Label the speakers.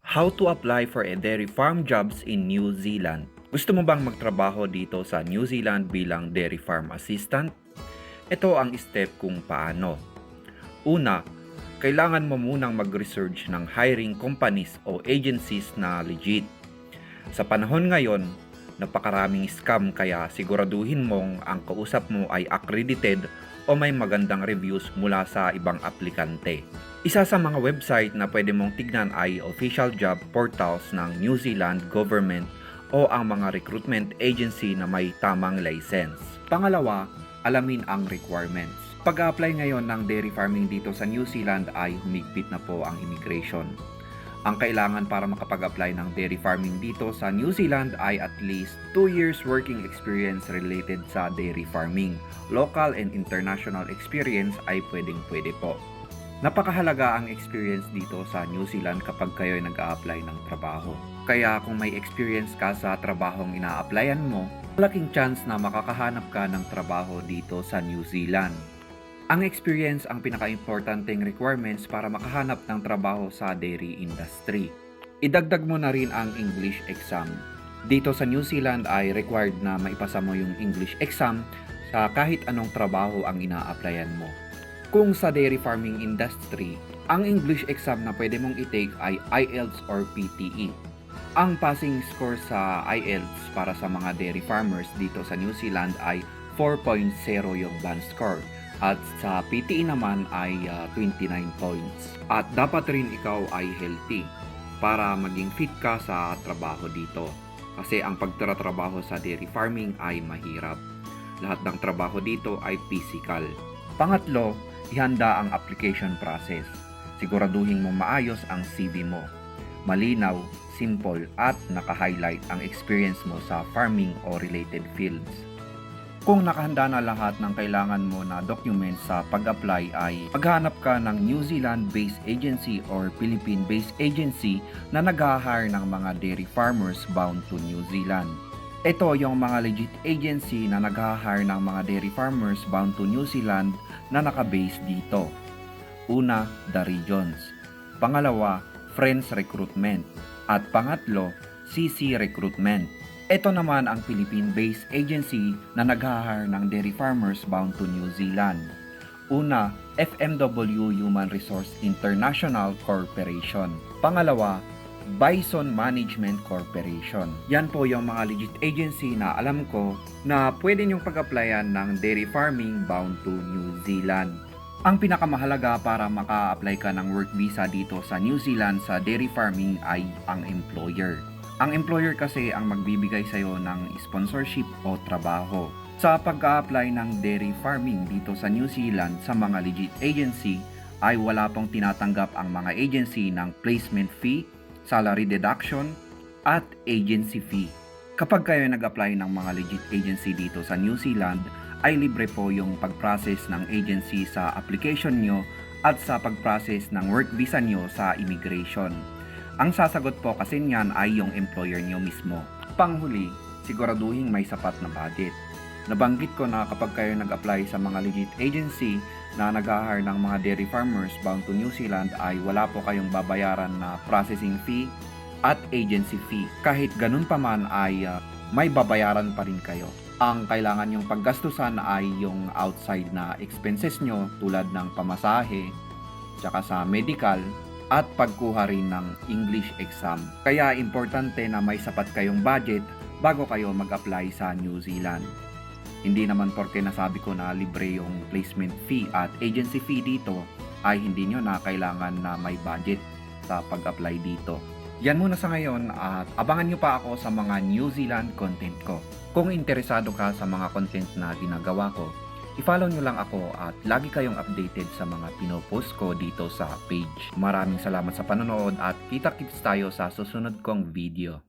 Speaker 1: How to apply for a dairy farm jobs in New Zealand? Gusto mo bang magtrabaho dito sa New Zealand bilang dairy farm assistant? Ito ang step kung paano. Una, kailangan mo munang mag-research ng hiring companies o agencies na legit. Sa panahon ngayon, napakaraming scam kaya siguraduhin mong ang kausap mo ay accredited o may magandang reviews mula sa ibang aplikante. Isa sa mga website na pwede mong tignan ay official job portals ng New Zealand government o ang mga recruitment agency na may tamang license. Pangalawa, alamin ang requirements. Pag-apply ngayon ng dairy farming dito sa New Zealand ay humigpit na po ang immigration. Ang kailangan para makapag-apply ng dairy farming dito sa New Zealand ay at least 2 years working experience related sa dairy farming. Local and international experience ay pwedeng-pwede po. Napakahalaga ang experience dito sa New Zealand kapag kayo ay nag-a-apply ng trabaho. Kaya kung may experience ka sa trabahong ina-applyan mo, malaking chance na makakahanap ka ng trabaho dito sa New Zealand. Ang experience ang pinaka-importanteng requirements para makahanap ng trabaho sa dairy industry. Idagdag mo na rin ang English exam. Dito sa New Zealand ay required na maipasa mo yung English exam sa kahit anong trabaho ang ina-applyan mo. Kung sa dairy farming industry, ang English exam na pwede mong i-take ay IELTS or PTE. Ang passing score sa IELTS para sa mga dairy farmers dito sa New Zealand ay 4.0 yung band score. At sa PTE naman ay 29 points. At dapat rin ikaw ay healthy para maging fit ka sa trabaho dito. Kasi ang pagtatrabaho sa dairy farming ay mahirap. Lahat ng trabaho dito ay physical. Pangatlo, ihanda ang application process. Siguraduhin mo maayos ang CV mo. Malinaw, simple at naka-highlight ang experience mo sa farming o related fields. Kung nakahanda na lahat ng kailangan mo na documents sa pag-apply ay maghanap ka ng New Zealand-based agency or Philippine-based agency na nag-hire ng mga dairy farmers bound to New Zealand. Ito yung mga legit agency na nag-hire ng mga dairy farmers bound to New Zealand na naka-base dito. Una, The Regions. Pangalawa, Friends Recruitment. At pangatlo, CC Recruitment. Ito naman ang Philippine-based agency na nag-hire ng dairy farmers bound to New Zealand. Una, FMW Human Resource International Corporation. Pangalawa, Bison Management Corporation. Yan po yung mga legit agency na alam ko na pwede niyong pag-applyan ng dairy farming bound to New Zealand. Ang pinakamahalaga para maka-apply ka ng work visa dito sa New Zealand sa dairy farming ay ang employer. Ang employer kasi ang magbibigay sa'yo ng sponsorship o trabaho. Sa pag-a-apply ng dairy farming dito sa New Zealand sa mga legit agency ay wala pong tinatanggap ang mga agency ng placement fee, salary deduction, at agency fee. Kapag kayo nag-apply ng mga legit agency dito sa New Zealand ay libre po yung pag-process ng agency sa application nyo at sa pag-process ng work visa nyo sa immigration. Ang sasagot po kasi niyan ay yung employer niyo mismo. Panghuli, siguraduhin may sapat na budget. Nabanggit ko na kapag kayo nag-apply sa mga legit agency na nag-hire ng mga dairy farmers bound to New Zealand ay wala po kayong babayaran na processing fee at agency fee. Kahit ganun pa man ay may babayaran pa rin kayo. Ang kailangan yung paggastusan ay yung outside na expenses nyo tulad ng pamasahe, tsaka sa medical, at pagkuha rin ng English exam. Kaya importante na may sapat kayong budget bago kayo mag-apply sa New Zealand. Hindi naman porke nasabi ko na libre yung placement fee at agency fee dito ay hindi nyo na kailangan na may budget sa pag-apply dito. Yan muna sa ngayon at abangan nyo pa ako sa mga New Zealand content ko. Kung interesado ka sa mga content na ginagawa ko, i-follow nyo lang ako at lagi kayong updated sa mga pinopost ko dito sa page. Maraming salamat sa panonood at kita-kits tayo sa susunod kong video.